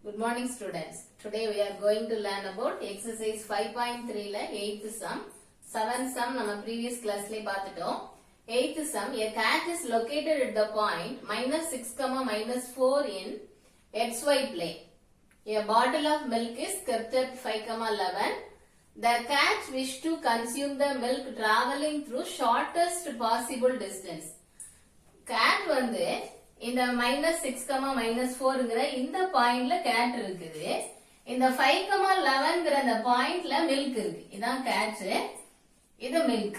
Good morning students. Today we are going to learn about exercise 5.3 la 8th sum. 7th sum நம்ம previous class ல பார்த்துட்டோம். 8th sum, a cat is located at the point -6, -4 in xy plane. A bottle of milk is kept at 5, 11. The cat wishes to consume the milk traveling through shortest possible distance. Cat வந்து இந்த -6, -4ங்கற இந்த பாயிண்ட்ல gate இருக்குது. இந்த 5, 11ங்கற அந்த பாயிண்ட்ல milk இருக்கு. இதான் கேட், இது மில்க்.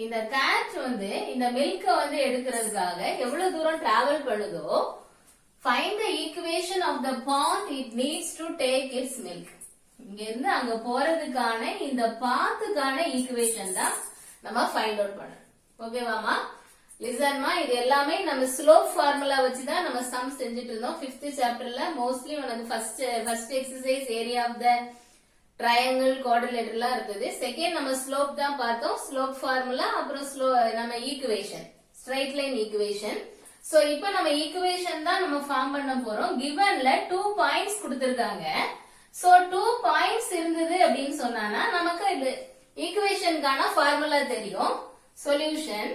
இந்த கேட் வந்து இந்த மில்க வந்து எடுக்கிறதுக்காக எவ்வளவு தூரம் டிராவல் பண்ணுதோ, find the equation of the path it needs to take its milk. இங்க இருந்து அங்க போறதுக்கான இந்த பாத்துக்கான ஈக்குவேஷன் தான் நம்ம ஃபைண்ட் அவுட் பண்ணணும். ஓகேவாமா? லிசன்மா, இது எல்லாமே நம்ம ஸ்லோப் ஃபார்முலா வச்சு தான் நம்ம சம் செஞ்சுட்டு இருந்தோம். 5th சாப்டர்ல மோஸ்ட்லி உனக்கு first exercise area of the triangle குவாட்ரிலேட்டர்லாம் இருக்குது. செகண்ட் நம்ம ஸ்லோப் தான் பார்த்தோம். ஸ்லோப் ஃபார்முலா, அப்புறம் நம்ம equation, straight line equation. So இப்போ நம்ம ஈக்குவேஷன் தான் நம்ம ஃபார்ம் பண்ண போறோம். கிவன்ல 2 பாயிண்ட்ஸ் கொடுத்திருக்காங்க. சோ 2 பாயிண்ட்ஸ் இருந்தது அப்படின்னு சொன்னானா நமக்கு இது ஈக்குவேஷனுக்கான ஃபார்முலா தெரியும். Solution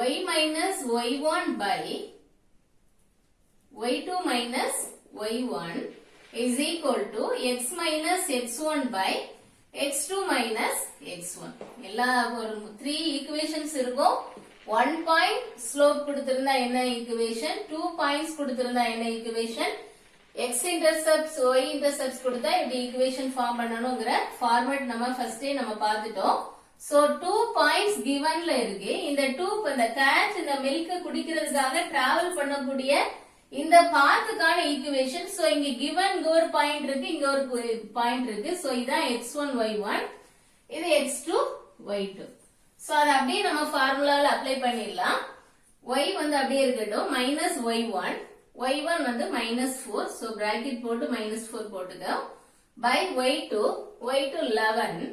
y minus y1 by y2 minus y1 is equal to x minus x1 by x2 minus x1. எல்லா ஒரு 3 ஈக்குவேஷன்ஸ் இருக்கும். 1 பாயிண்ட் ஸ்லோப் கொடுத்திருந்தா என்ன ஈக்குவேஷன், 2 பாயிண்ட்ஸ் கொடுத்திருந்தா என்ன equation, x intercepts y intercepts கொடுத்தா இப்படி ஈக்குவேஷன் ஃபார்ம் பண்ணணும்ங்கற ஃபார்மட் நம்ம ஃபர்ஸ்டே நம்ம பார்த்துட்டோம். சோ 2 பாயிண்ட்ஸ் கிவன்ல இருக்கு. இந்த 2 இந்த கேட் இந்த மில்க் குடிக்கிறதுக்காக டிராவல் பண்ணக்கூடிய இந்த பாத்துக்கான ஈக்குவேஷன். சோ இங்க கிவன் ஒரு பாயிண்ட் இருக்கு, இங்க ஒரு பாயிண்ட் இருக்கு. சோ இதான் x1 y1, இது x2 y2. சோ அத அப்படியே நம்ம ஃபார்முலால அப்ளை பண்ணிடலாம். y வந்து அப்படியே இருக்கட்டும், -y1, y1 வந்து -4. சோ பிராக்கெட் போட்டு -4 போட்டுக்க. by y2 11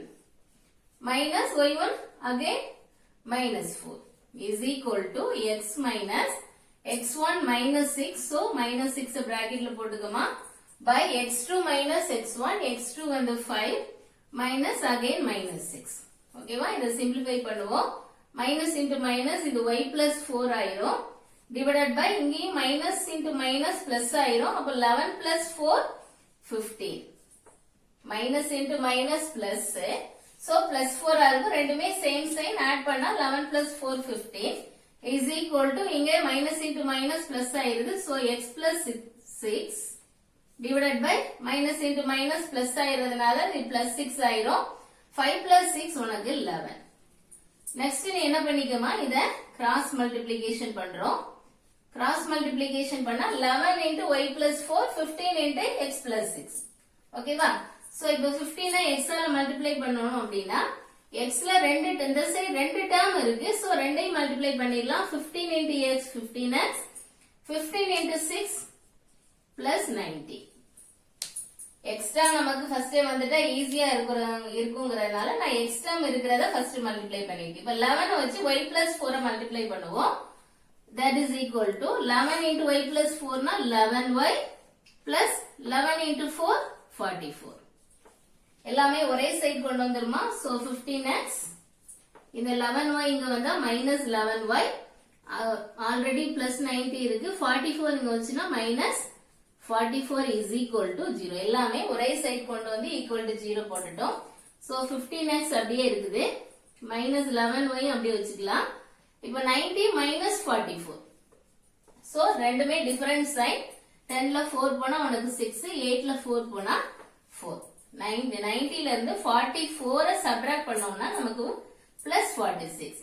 minus y1 again -4 is equal to x minus x1 -6. so -6 bracketல போட்டுக்கமா. by x2 minus x1, x2 வந்து 5 minus again -6. ஓகேவா? இத சிம்பிளிஃபை பண்ணுவோம். மைனஸ் இன்டு மைனஸ் இது y plus 4 ஆயிரும். டிவைடட் பை இங்கேயும் மைனஸ் இன்டு மைனஸ் பிளஸ் ஆயிரும். அப்ப 11 plus 4 15. Minus into minus plus, so plus 4 ஆகும். ரெண்டுமே சேம் சைன், ஆட் பண்ணா 11 plus 4 15 is equal to இங்க minus into minus plus ஆயிருது. so x plus 6 divided by minus into minus plus ஆயிருதுனால இது plus 6 ஆயிரும். 5 plus 6 உனக்கு 11. நெக்ஸ்ட் நீ என்ன பண்ணிக்கமா, இத கிராஸ் மல்டிப்ளிகேஷன் பண்றோம். கிராஸ் மல்டிப்ளிகேஷன் பண்ணா 11 into y plus 4, 15 into x plus 6. ஓகேவா? சோ இப்போ 15 x ஆல மல்டிப்ளை பண்ணனும் அப்படினா x ல இந்த சைடு ரெண்டு டேர்ம் இருக்கு. சோ ரெண்டையும் மல்டிப்ளை பண்ணிடலாம். 15 into x 15x, 15 into 6 plus 90. Extra நமக்கு ஃபர்ஸ்ட் வந்துட்டா ஈஸியா இருக்குங்கிறதுனால நான் எக்ஸ்ட்ரா இருக்கிறத ஃபர்ஸ்ட் மல்டிப்ளை பண்ணிட்டேன். இப்போ 11 வச்சு y plus 4 மல்டிப்ளை பண்ணுவோம். that is equal to 11 into y plus 4 னா 11y plus 11 into 4 44. எல்லாமே ஒரே சைடு கொண்டு வந்துருமா. சோ 15x, இந்த 11y இங்க வந்தா -11y, ஆல்ரெடி +90 இருக்கு. 44 இங்க வந்துச்சுனா -44 is equal to 0. எல்லாமே ஒரே சைடு கொண்டு வந்து equal to 0 போட்டுட்டோம். சோ 15x அப்படியே இருக்குது, -11y அப்படியே வச்சுக்கலாம். இப்போ 90 -44. சோ ரெண்டுமே டிஃபரண்ட் சைன். 10 ல 4 போனா உனக்கு 6, 8 ல 4 போனா 4. 90 ல இருந்து 44 சப்ட்ராக்ட் பண்ணோம்னா நமக்கு +46.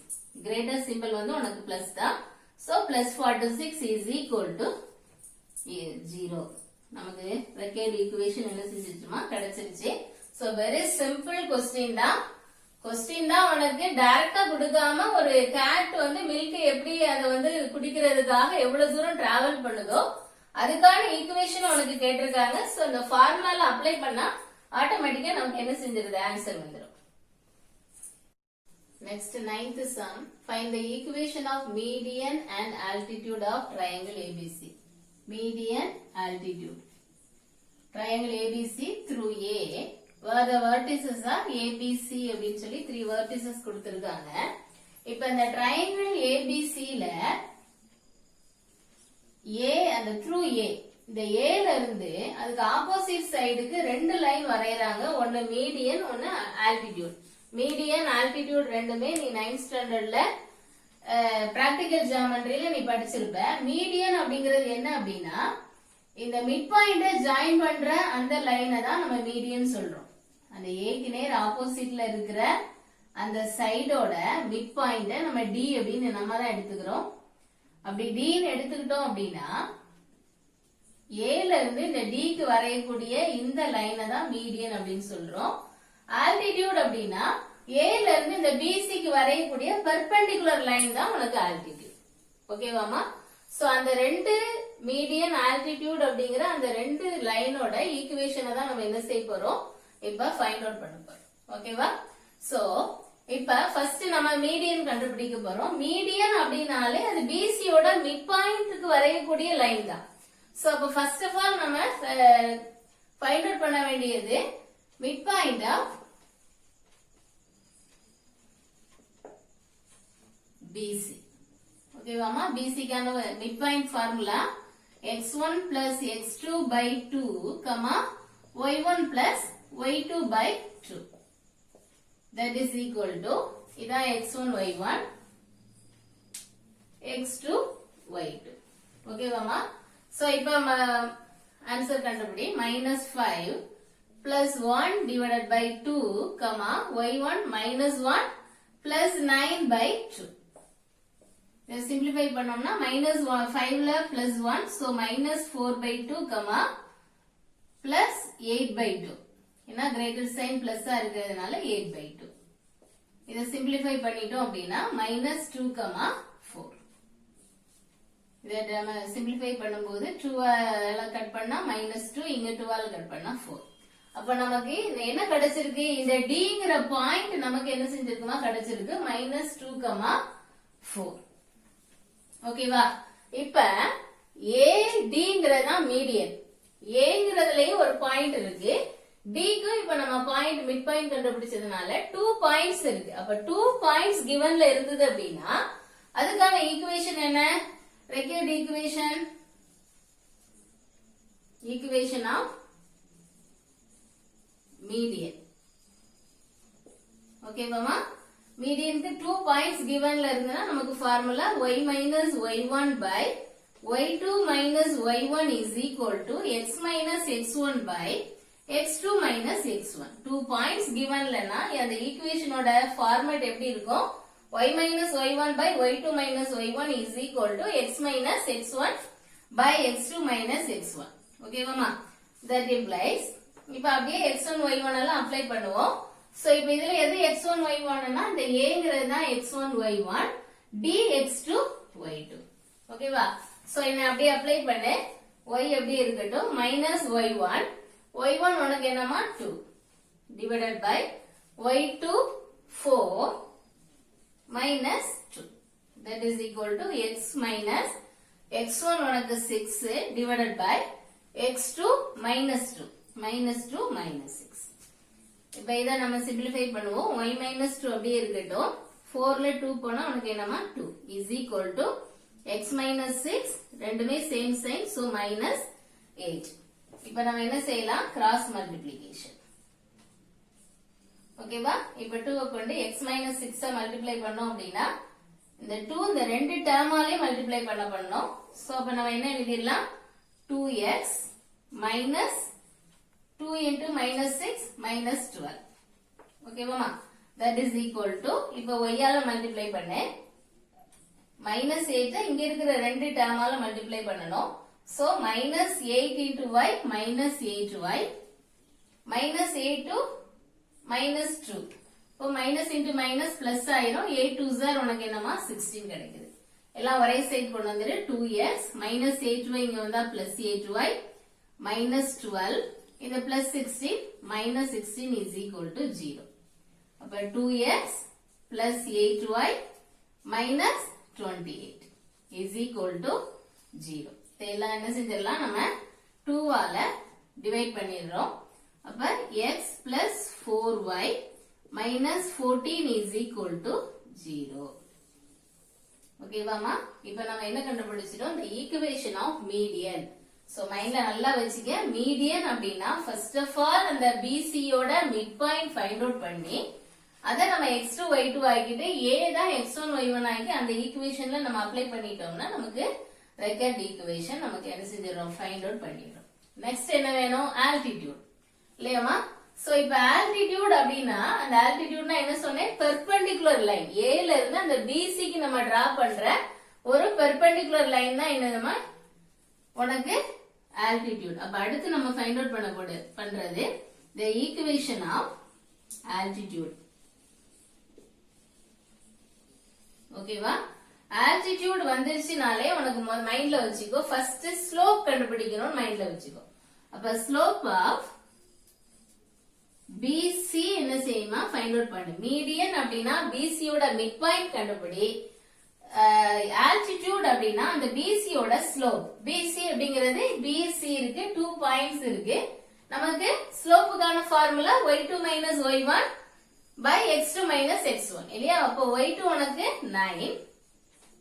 கிரேட்டர் சிம்பிள் வந்து உனக்கு பிளஸ் தான். So +46 is equal to 0. நமக்கு ரெக்வயர்ட் ஈக்குவேஷன் என்ன செஞ்சிருச்சுமா, கிடைச்சிருச்சு. சோ வெரி சிம்பிள் क्वेश्चन தான் உனக்கு டைரக்டா கொடுக்காம ஒரு கேட் வந்து மில்க் எப்படி அதை வந்து குடிக்கிறதுக்காக எவ்வளவு தூரம் டிராவல் பண்ணுதோ அதுக்கான ஈக்குவேஷன் உனக்கு கேட்டிருக்காங்க. சோ இந்த ஃபார்முலால அப்ளை பண்ணா ஆட்டோமேட்டிக்கா நமக்கு என்ன செஞ்சிருது, ஆன்சர் வந்துடும். Next, ninth sum. Find the equation of median and altitude of triangle ABC. Median, altitude. Triangle ABC through A, where the vertices are ABC அப்படின்னு சொல்லி 3 vertices கொடுத்திருக்காங்க. இப்ப இந்த triangle ABC ல A and through A, இந்த A ல இருந்து அதுக்கு opposite sideக்கு ரெண்டு லைன் வரையறாங்க. ஒன்னு median, ஒன்னு altitude. மீடியன் ஆல்டிடியூட் ரெண்டுமே நீ 9th ஸ்டாண்டர்ட்ல பிராக்டிகல் ஜியோமெட்ரியில நீ படிச்சிருப்ப. மீடியன் அப்படிங்கிறது என்ன அப்படின்னா இந்த மிட் பாயிண்ட ஜாயின் பண்ற அந்த லைனை தான் நம்ம மீடியன் சொல்றோம். அந்த ஏக்கு நேர் ஆப்போசிட்ல இருக்கிற அந்த சைடோட மிட் பாயிண்ட நம்ம டி அப்படின்னு நம்ம தான் எடுத்துக்கிறோம். அப்படி டின்னு எடுத்துக்கிட்டோம் அப்படின்னா ஏல இருந்து இந்த டிக்கு வரையக்கூடிய இந்த லைனை தான் மீடியன் அப்படின்னு சொல்றோம். ஆல்டிடியூட் அப்படின்னா ஏல இருந்து இந்த பிசிக்கு வரையக்கூடிய பெர்பெண்டிகுலர் லைன் தான் உனக்கு ஆல்டிடியூட். ஓகேவாமா? சோ அந்த ரெண்டு மீடியன் ஆல்டிடியூட் அப்படிங்கிற அந்த ரெண்டு லைனோட ஈக்குவேஷனை தான் நம்ம என்ன செய்ய போறோம், இப்ப ஃபைண்ட் அவுட் பண்ண போறோம். ஓகேவா? சோ இப்ப ஃபர்ஸ்ட் நம்ம மீடியன் கண்டுபிடிக்க போறோம். மீடியன் அப்படின்னாலே அது பிசியோட மிட் பாயிண்ட்க்கு வரையக்கூடிய லைன் தான். சோ அப்ப ஃபர்ஸ்ட் ஆஃப் ஆல் நம்ம ஃபைண்ட் அவுட் பண்ண வேண்டியது midpoint of BC. Okay, Vama, BC can midpoint formula x1 plus x2 by 2, comma y1 plus y2 by 2. That is equal to ida x1 y1, x2 y2. Okay, Vama. So, ipa answer kandupidi minus 5 plus 1 divided by 2, comma y1 minus 1 plus 9 by 2. Then simplify பண்ணோம்னா minus 5 ல plus 1, so minus 4 by 2, comma plus 8 by 2. ஏன்னா greater sign plus ஆ இருக்கிறதுனால 8 by 2. இதை simplify பண்ணிட்டோம் அப்படின்னா minus 2, comma 4. இதை நம்ம simplify பண்ணும்போது 2 கட் பண்ணா minus 2, இங்க 2 கட் பண்ணா 4. அப்ப நமக்கு என்ன கிடைச்சிருக்கு, இந்த டிங்கிற பாயிண்ட் நமக்கு என்ன செஞ்சிருக்குமா கிடைச்சிருக்கு minus 2, 4. ஓகேவா? இப்ப ADங்கிறதா மீடியன். ஏங்கிறதுலயும் ஒரு பாயிண்ட் இருக்கு, டிக்கு இப்ப நம்ம பாயிண்ட் மிட் பாயிண்ட் கண்டுபிடிச்சதுனால 2 பாயிண்ட்ஸ் இருக்கு. அப்ப 2 பாயிண்ட்ஸ் கிவன்ல இருந்தது அப்படின்னா அதுக்கான ஈக்குவேஷன் என்ன, required equation of median. Okay மாமா, மீடியனுக்கு 2 பாயிண்ட்ஸ் கிவன்ல இருந்தனா நமக்கு formula y minus y1 by y2 minus y1 is equal to x minus x1 by x2 minus x1. 2 points கிவன்லனா அந்த ஈக்குவேஷனோட ஃபார்மட் எப்படி இருக்கும், y minus y1 by y2 minus y1 is equal to x minus x1 by x2 minus x1. Okay மாமா, that implies இப்ப அப்படியே x1 y1 எல்லாம் apply பண்ணுவோம். So இப்ப இதுல எது x1 y1 னா இந்த a தான் x1 y1, d x2 y2. ஓகேவா? சோ இத அப்படியே அப்ளை பண்ணு. y அப்படியே இருக்கட்டும், minus y1, y1 உனக்கு என்னமா 2 divided by y2 4 minus 2. That is equal to x minus x1 உனக்கு 6 divided by x2 minus 2. minus 2 minus 6. இப்ப இத நம்ம சிம்பிளிஃபை பண்ணுவோம். y minus 2 அப்படியே இருக்கட்டும். 4ல 2 போனா உனக்கு என்னமா 2 is equal to x minus 6, ரெண்டுமே சேம் சைன், so minus 8. இப்ப நம்ம என்ன செய்யலாம், கிராஸ் மல்டிப்ளிகேஷன். ஓகேவா? இப்ப 2 கொண்டு x minus 6 மல்டிப்ளை பண்ணோம் அப்படின்னா இந்த 2 இந்த ரெண்டு டேர்மாலே மல்டிப்ளை பண்ணோம். சோ அப்ப நம்ம என்ன எழுதிடலாம், 2x minus 2 into minus 6 minus 12. Okay mama, that is equal to இப்ப y ஆல மல்டிப்ளை பண்ணு, minus 8 இங்க இருக்கிற ரெண்டு டேர்மால மல்டிப்ளை பண்ணனும். so minus 8 into y minus 8y minus 8 to minus 2. இப்போ minus into minus plus ஆயிரும். 8 2s are உனக்கு என்னமா 16 கிடைக்குது. எல்லாம் ஒரே சைடு கொண்டு வந்துரு. 2x minus 8y இங்க வந்தா plus 8y minus 12 இந்த plus 16 minus 16 is equal to 0. அப்ப 2x plus 8y minus 28 is equal to 0. இதெல்லாம் என்ன செஞ்சிடலாம் நம்ம 2 ஆல டிவைட் பண்ணிடுறோம். அப்ப x plus 4y minus 14 is equal to 0. ஓகேவாமா? இப்ப நம்ம என்ன கண்டுபிடிச்சிட்டோம்? the equation of median. So மைண்ட்ல நல்லா வச்சுக்க. மீடியன் அப்படின்னா ஃபர்ஸ்ட் ஆஃப் ஆல் அந்த BC யோட மிட் பாயிண்ட் ஃபைண்ட் அவுட் பண்ணி அத நம்ம x2 y2 ஆக்கிட்டு a தான் x1 y1 ஆக்கி அந்த ஈக்குவேஷன்ல நம்ம அப்ளை பண்ணிட்டோம்னா நமக்கு ரெக்கார்ட் ஈக்குவேஷன் நமக்கு என்ன செஞ்சிரோம்? ஃபைண்ட் அவுட் பண்ணிடுறோம். நெக்ஸ்ட் என்ன வேணும்? ஆல்டிடியூட் இல்லையாமா? சோ இப்ப ஆல்டிடியூட் அப்படின்னா அந்த ஆல்டிடியூட்னா என்ன சொன்னேன்? பெர்பெண்டிகுலர் லைன் A ல இருந்து அந்த BC க்கு நம்ம டிரா பண்ற ஒரு பெர்பெண்டிகுலர் லைன் தான் என்னதுமா உனக்கு altitude. அப்ப அடுத்து நம்ம ஃபைண்ட் அவுட் பண்றது the equation of altitude. ஓகேவா? altitude வந்துருச்சுனாலே உனக்கு மைண்ட்ல வச்சுக்கோ. ஃபர்ஸ்ட் ஸ்லோப் கண்டுபிடிக்கணும் மைண்ட்ல வச்சுக்கோ. அப்ப ஸ்லோப் ஆஃப் BC என்ன செய்யுமா? ஃபைண்ட் அவுட் பண்ணு. மீடியன் அப்படின்னா BC யோட மிட் பாயிண்ட் கண்டுபிடி. ஆல்டிடியூட் அப்படின்னா அந்த BC யோட ஸ்லோப். BC அப்படிங்கிறது BC இருக்கு 2 பாயிண்ட்ஸ் இருக்கு. நமக்கு ஸ்லோப்புக்கான formula y2 minus y1 by x2 minus x1 இல்லையா? அப்போ y2 உனக்கு 9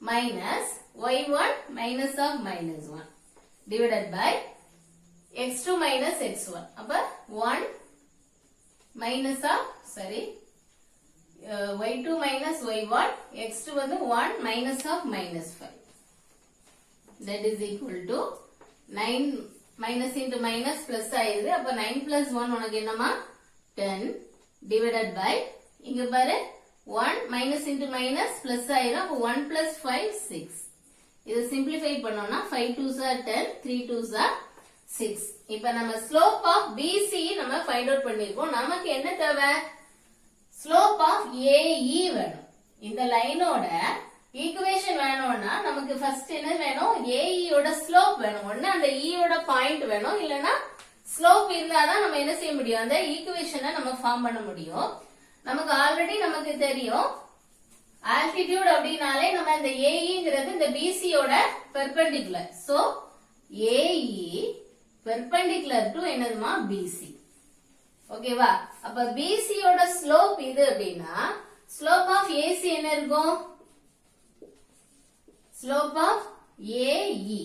minus y1 minus of minus 1 divided by x2 minus x1. அப்ப 1 minus of y2 minus y1 x2 வந்து 1 minus of minus 5 that is equal to 9 minus into minus plus ஆயிருது. அப்ப 9 plus 1 உனக்கு என்னமா? 10 divided by இங்க பாரு 1 minus into minus plus ஆயிரும். அப்ப 1 plus 5 6. இதை simplify பண்ணோம்னா 5 2s are 10 3 2s are 6. இப்ப நம்ம slope of BC நம்ம find out பண்ணிருக்கோம். நமக்கு என்ன தேவை? ஸ்லோப் ஆஃப் AE வேணும். இந்த லைனோட ஈக்குவேஷன் வேணும்னா நமக்கு ஃபர்ஸ்ட் என்ன வேணும்? AE யோட ஸ்லோப் வேணும். ஒண்ணு அந்த E யோட பாயிண்ட் வேணும், இல்லனா ஸ்லோப் இருந்தாதான் நம்ம என்ன செய்ய முடியும்? அந்த ஈக்குவேஷனை நம்ம ஃபார்ம் பண்ண முடியும். நமக்கு ஆல்ரெடி நமக்கு தெரியும் ஆல்டிடியூட் அப்படினாலே நம்ம இந்த AEங்கிறது இந்த BC யோட perpendicular. So AE perpendicular to என்னதுமா? BC. ஓகேவா? அப்ப BC யோட ஸ்லோப் இது அப்படின்னா ஸ்லோப் ஆஃப் AC என்ன இருக்கும்? Slope of AE.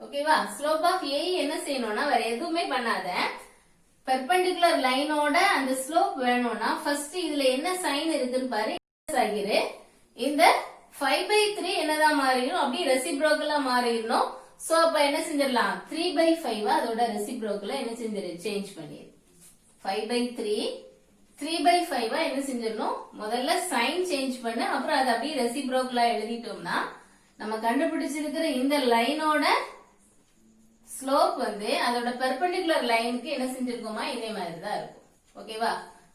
ஓகேவா? ஸ்லோப் ஆஃப் AE என்ன செய்யணும்னா வேற எதுவுமே பண்ணாத. பெர்பெண்டிகுலர் லைனோட அந்த ஸ்லோப் வேணும்னா ஃபர்ஸ்ட் இதுல என்ன சைன் இருக்குன்னு பாரு. ஆகிரு இந்த 5/3 என்னதான் மாறிடும்? அப்படி ரெசிப்ரோக்கலா மாறிடணும். சோ அப்ப என்ன செஞ்சிடலாம்? 3/5 அதோட ரெசிப்ரோக்கலா என்ன செஞ்சிரு? சேஞ்ச் பண்ணிரு. 5/3 3/5 என்ன செஞ்சிடணும்? முதல்ல சைன் சேஞ்ச் பண்ணு. அப்புறம் அதை அப்படியே ரெசிப்ரோக்கலா எழுதிட்டோம்னா நம்ம கண்டுபிடிச்சிருக்கிற இந்த லைனோட ஸ்லோப் வந்து அதோட பெர்பெண்டிகுலர் லைனுக்கு என்ன செஞ்சிருக்கோமா? இதே மாதிரி தான் இருக்கும். ஓகேவா?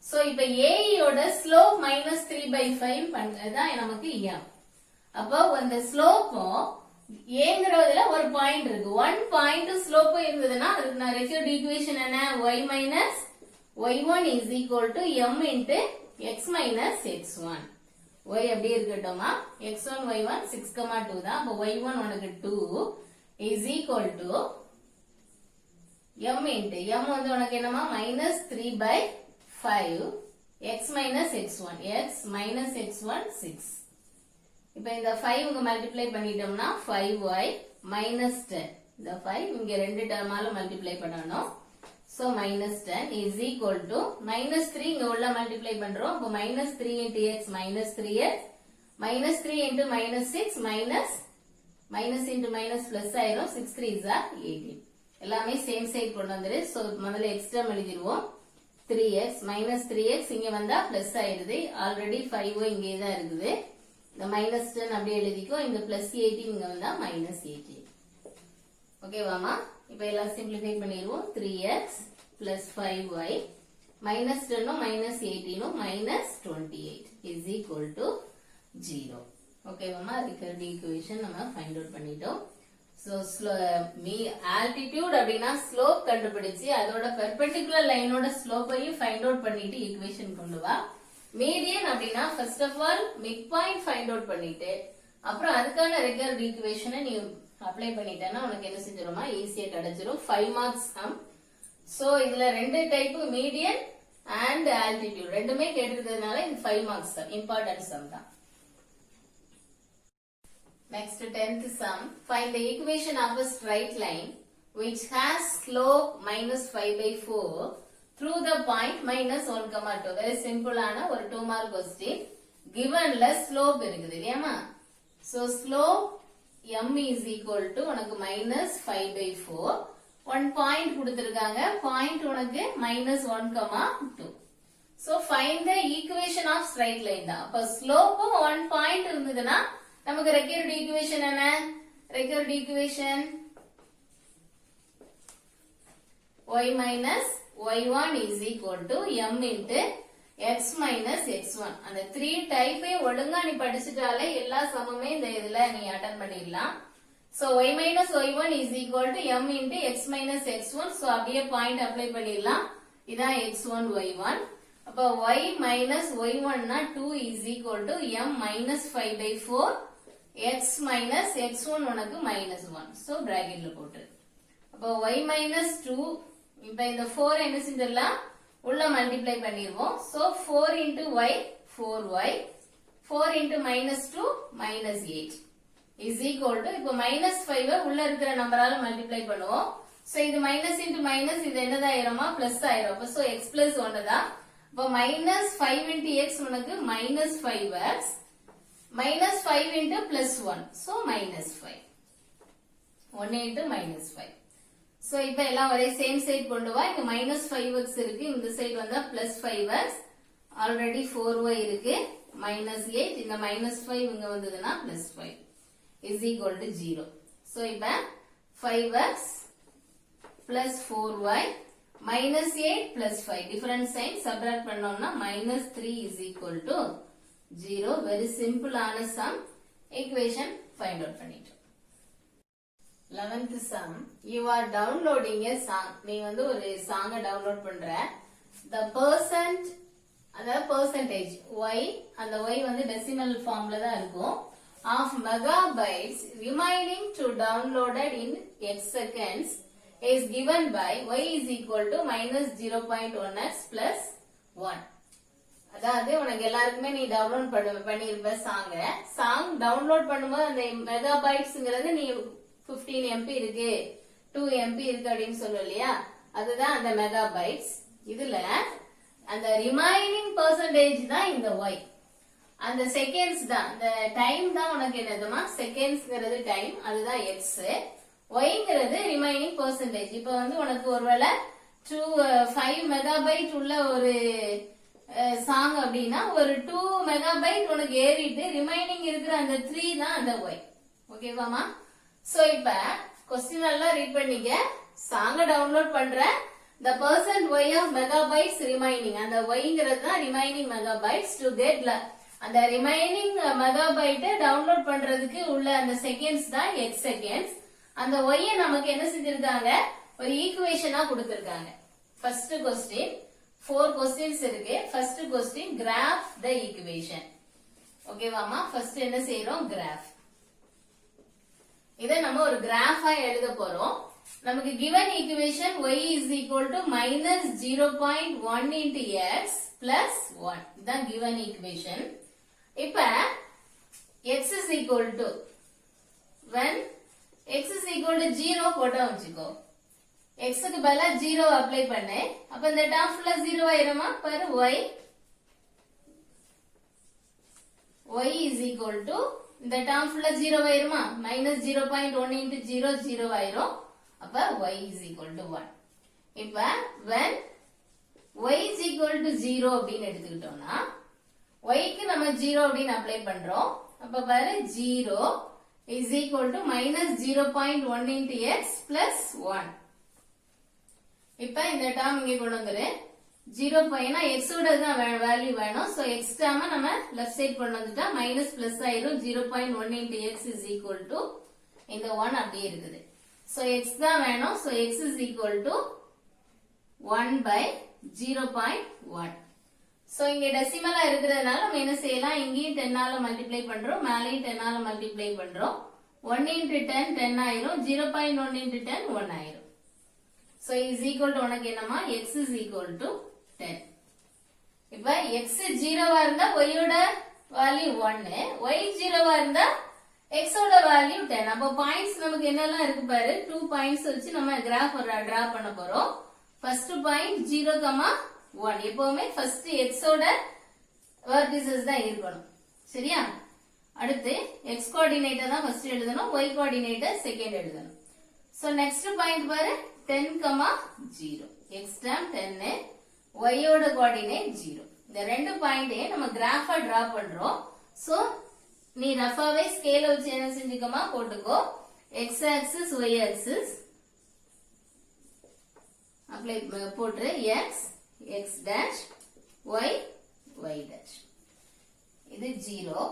சோ இப்ப AE யோட ஸ்லோப் மைனஸ் 3/5 பண்றதுதான் நமக்கு EM. அப்போ அந்த ஸ்லோப்பும் ஏங்கிறதுல ஒரு பாயிண்ட் இருக்கு. 1 பாயிண்ட் ஸ்லோப் இருந்ததுன்னா அதுக்கு நான் ரெக்யூர்ட் ஈக்குவேஷன் என்ன? y minus y1 is equal to m into x minus x1. y அப்படி இருக்கட்டுமா? x1 y1 6,2 தான். அப்ப y1 உனக்கு 2 is equal to m into m வந்து உனக்கு என்னமா? minus 3/5 x minus x1 x minus x1 6. இப்ப இந்த 5 இங்க மல்டிப்ளை பண்ணிட்டோம்னா 5y minus 10. இந்த 5 இங்க ரெண்டு டேர்மால மல்டிப்ளை பண்ணனும். So minus 10 is equal to minus 3 இங்க உள்ள மல்டிப்ளை பண்றோம். அப்ப minus 3 into x minus 3x minus 3 into minus 6 minus into minus plus ஆயிரும். 6 3s are 18. எல்லாமே சேம் சைட் கொண்டு வந்துரு. சோ முதல்ல x term எழுதிடுவோம். 3x minus 3x இங்க வந்தா பிளஸ் ஆயிருது. ஆல்ரெடி 5y இங்கே தான் இருக்குது. இந்த minus 10 அப்படியே எழுதிக்கோ. இந்த plus 18 இங்க வந்தா minus 18. ஓகேவாமா? இப்ப எல்லாம் சிம்பிளிஃபை பண்ணிடுவோம். 3x plus 5y minus 10 minus 18 minus 28 is equal to 0. ஓகேவாமா? ரிகர்ட் ஈக்குவேஷன் நம்ம ஃபைண்ட் அவுட் பண்ணிட்டோம். சோ ஆல்டிடியூட் அப்படின்னா ஸ்லோப் கண்டுபிடிச்சு அதோட பெர்பெண்டிகுலர் லைனோட ஸ்லோப்பையும் ஃபைண்ட் அவுட் பண்ணிட்டு ஈக்குவேஷன் கொண்டு வா. மீடியன் அப்படின்னா first of all mid point find out பண்ணிட்டு அப்புறம் அதுக்கான ரெகுலர் ஈக்குவேஷனை நீ அப்ளை பண்ணிட்டேன்னா உனக்கு என்ன செஞ்சிருமா ஈஸியா கிடைச்சிரும் 5 மார்க்ஸ் சம். சோ இதுல ரெண்டு டைப் மீடியன் அண்ட் ஆல்டிடியூட் ரெண்டுமே கேட்டிருக்கிறதுனால இது 5 மார்க்ஸ் சம், இம்பார்ட்டன்ட் சம் தான். Next 10th sum. Find the equation of a straight line which has slope minus 5 by 4 through the point minus 1, 2. Very simple ஆன ஒரு 2 mark question. Givenல slope இருக்குது இல்லையாமா? So slope m is equal to உனக்கு minus 5 by 4. 1 point கொடுத்திருக்காங்க. Point உனக்கு minus 1, 2. So find the equation of straight line தான். அப்ப slope 1 point இருந்ததுன்னா நமக்கு required equation என்ன? Required equation y minus y1 is equal to m into x minus x1. அந்த 3 டைப்பை ஒழுங்கா நீ படிச்சிட்டாலே எல்லா சமமே இந்த இதுல நீ அட்டெண்ட் பண்ணிடலாம். So y minus y1 is equal to m into x minus x1. So அப்படியே பாயிண்ட் அப்ளை பண்ணிடலாம். இதான் x1 y1. அப்ப y minus y1 னா 2 is equal to m minus 5 by 4 x minus x1 உனக்கு minus 1. So bracketல போட்டு. அப்ப y minus 2 இப்ப இந்த 4 என்ன செஞ்சிடலாம் உள்ள மல்டிப்ளை பண்ணிடுவோம். So 4 into y 4y 4 into minus 2 minus 8 is equal to இப்ப minus 5 உள்ள இருக்கிற நம்பரால மல்டிப்ளை பண்ணுவோம். So இது minus into minus இது என்னதா ஆயிருமா plus ஆயிரும். அப்ப so x plus 1 தான். அப்ப minus 5 into x உனக்கு minus 5x minus 5 into plus 1. So minus 5. 1 into minus 5. So இப்ப எல்லாம் ஒரே சேம் சைடு கொண்டு வா. இங்க minus 5x இருக்கு. இந்த சைடு வந்தா plus 5x. ஆல்ரெடி 4y இருக்கு. minus 8. இந்த minus 5 இங்க வந்ததுன்னா plus 5 is equal to 0. So இப்ப 5x plus 4y minus 8 plus 5. Different sign subtract பண்ணோம்னா minus 3 is equal to 0. Very simple ஆன sum. Equation find out பண்ணிட்டோம். 11th sum. You are downloading a song. நீ வந்து ஒரு song download பண்ற. The percentage y அந்த y வந்து decimal formல தான் இருக்கும். Of megabytes remaining to downloaded in x seconds is given by y is equal to minus 0.1x plus 1. அதாவது உனக்கு எல்லாருக்குமே நீ டவுன்லோட் பண்ணிருப்ப சாங் டவுன்லோட் பண்ணும்போது அந்த மெகாபைட்ஸ்ங்கிறது நீ 15 MB இருக்கு 2 MB இருக்கு அப்படின்னு சொல்லுவ இல்லையா, அதுதான் அந்த மெகாபைட்ஸ். இதுல அந்த ரிமைனிங் பெர்சன்டேஜ் தான் இந்த y. அந்த செகண்ட்ஸ் தான் அந்த டைம் தான் உனக்கு என்னதுமா செகண்ட்ஸ்ங்கிறது டைம், அதுதான் x. yங்கிறது ரிமைனிங் பெர்சன்டேஜ். இப்ப வந்து உனக்கு ஒருவேளை 5 மெகாபைட் உள்ள ஒரு சாங் அப்படின்னா ஒரு 2 மெகாபைட் உனக்கு ஏறிட்டு ரிமைனிங் இருக்கிற அந்த 3 தான் அந்த y. ஓகேவாமா? சோ இப்ப கொஸ்டின் எல்லாம் ரீட் பண்ணிக்க. சாங்க டவுன்லோட் பண்ற the percent y of megabytes remaining, அந்த yங்கிறது தான் ரிமைனிங் மெகாபைட்ஸ். டு கெட் அந்த ரிமைனிங் மெகாபைட்டை டவுன்லோட் பண்றதுக்கு உள்ள அந்த செகண்ட்ஸ் தான் x செகண்ட்ஸ். அந்த y நமக்கு என்ன செஞ்சிருக்காங்க ஒரு ஈக்குவேஷனா கொடுத்திருக்காங்க. ஃபர்ஸ்ட் கொஸ்டின் 4 கொஸ்டின்ஸ் இருக்கு. First question graph the equation. ஓகேவாமா? ஃபர்ஸ்ட் என்ன செய்யறோம் கிராஃப். இத நம்ம ஒரு கிராஃபா எழுத போறோம். நமக்கு given equation y is equal to minus 0.1 into x plus 1. இதான் given equation. இப்ப x is equal to when x is equal to 0 போட்டா வச்சுக்கோ. x க்கு பதிலா 0 அப்ளை பண்ணு. அப்ப இந்த டேர்ம் ஃபுல்லா 0 ஆயிருமா? பாரு y is equal to இந்த டேர்ம் ஃபுல்லா 0 ஆயிருமா? minus 0.1 into 0 0 ஆயிரும். அப்ப y is equal to 1. இப்ப when y is equal to 0 அப்படின்னு எடுத்துக்கிட்டோம்னா y க்கு நம்ம 0 அப்படின்னு அப்ளை பண்றோம். அப்ப பாரு 0 is equal to minus 0.1 into x plus 1. இப்ப இந்த டேர்ம் இங்க கொண்டு வந்துரு. 0 பையனா x ஓட தான் வேல்யூ வேணும். சோ x டேர்ம் நம்ம லெஃப்ட் சைடு கொண்டு வந்துட்டா மைனஸ் பிளஸ் ஆயிரும். 0.1 into x is equal to இந்த 1 அப்படியே இருக்குது. So x தான் வேணும். So x is equal to 1 by 0.1. So இங்க டெசிமலா இருக்கிறதுனால நம்ம என்ன செய்யலாம், இங்கேயும் 10 ஆல மல்டிப்ளை பண்றோம், மேலேயும் 10 ஆல மல்டிப்ளை பண்றோம். 1 into 10 10 ஆயிரும், 0.1 into 10 1 ஆயிரும். சோ is equal to உனக்கு என்னமா, x is equal to 10. இப்ப x 0வா இருந்தா y ஓட வேல்யூ 1, y 0வா இருந்தா x ஓட வேல்யூ 10. அப்ப பாயிண்ட்ஸ் நமக்கு என்னெல்லாம் இருக்கு பாரு, 2 பாயிண்ட்ஸ் வச்சு நம்ம கிராஃப் டிரா பண்ண போறோம். First point 0, 1. எப்பவுமே ஃபர்ஸ்ட் x ஓட வெர்டிசஸ் தான் இருக்கணும், சரியா? அடுத்து x கோஆர்டினேட்டை தான் ஃபர்ஸ்ட் எழுதணும், y கோஆர்டினேட்டை செகண்ட் எழுதணும். சோ நெக்ஸ்ட் பாயிண்ட் பாரு 10, 0. x டேர்ம் 10, y ஓட கோஆர்டினேட் 0. இந்த ரெண்டு பாயிண்டே நம்ம கிராஃபா டிரா பண்றோம். சோ நீ ரஃபாவே ஸ்கேல வச்சு என்ன செஞ்சுக்கமா போட்டுக்கோ. x axis y axis apply போட்டு x x dash y y dash. இது 0.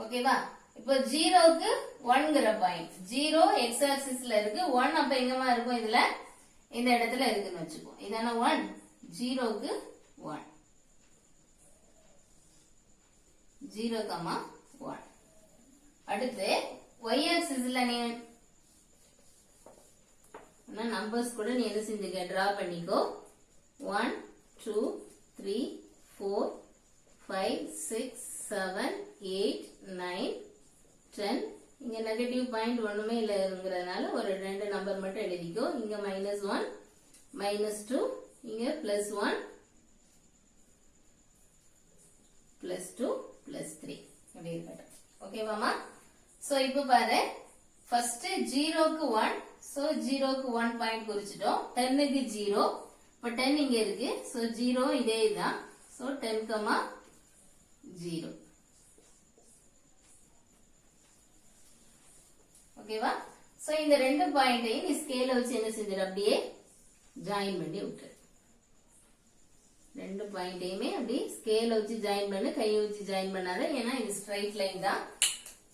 ஓகேவா? இப்போ 0க்கு 1ங்கற பாயிண்ட் 0 x ஆக்சிஸ்ல இருக்கு, 1 அப்ப எங்கமா இருக்கும், இதுல இந்த இடத்துல இருக்குன்னு வெச்சுக்கோ. இதான 1, 0க்கு 1, 0, 1. அடுத்து y ஆக்சிஸ்ல நீ நம்பர்ஸ் கூட நீ என்ன செஞ்சுக்க, டிரா பண்ணிக்கோ. 1 2 3 4 5 6 7 8 9 10. இங்க நெகட்டிவ் பாயிண்ட் ஒண்ணுமே இல்லங்கிறதுனால ஒரு ரெண்டு நம்பர் மட்டும் எழுதிக்கோ. இங்க -1 -2, இங்க +1 +2 +3 அப்படி இருக்கட்டும். ஓகேவாமா? சோ இப்போ பாரு, ஃபர்ஸ்ட் 0க்கு 1, சோ 0க்கு 1 பாயிண்ட் குறிச்சிட்டோம். 10க்கு 0, இப்ப 10 இங்க இருக்கு, சோ 0 இதே தான். சோ 10, 0. ஓகேவா? சோ இந்த ரெண்டு பாயிண்டையும் நீ ஸ்கேல வச்சு என்ன செஞ்சிரு, அப்படியே ஜாயின் பண்ணி விட்டு. ரெண்டு பாயிண்டையுமே அப்படி ஸ்கேல வச்சு ஜாயின் பண்ணு, கையை வச்சு ஜாயின் பண்ணாத, ஏன்னா இது ஸ்ட்ரைட் லைன் தான்.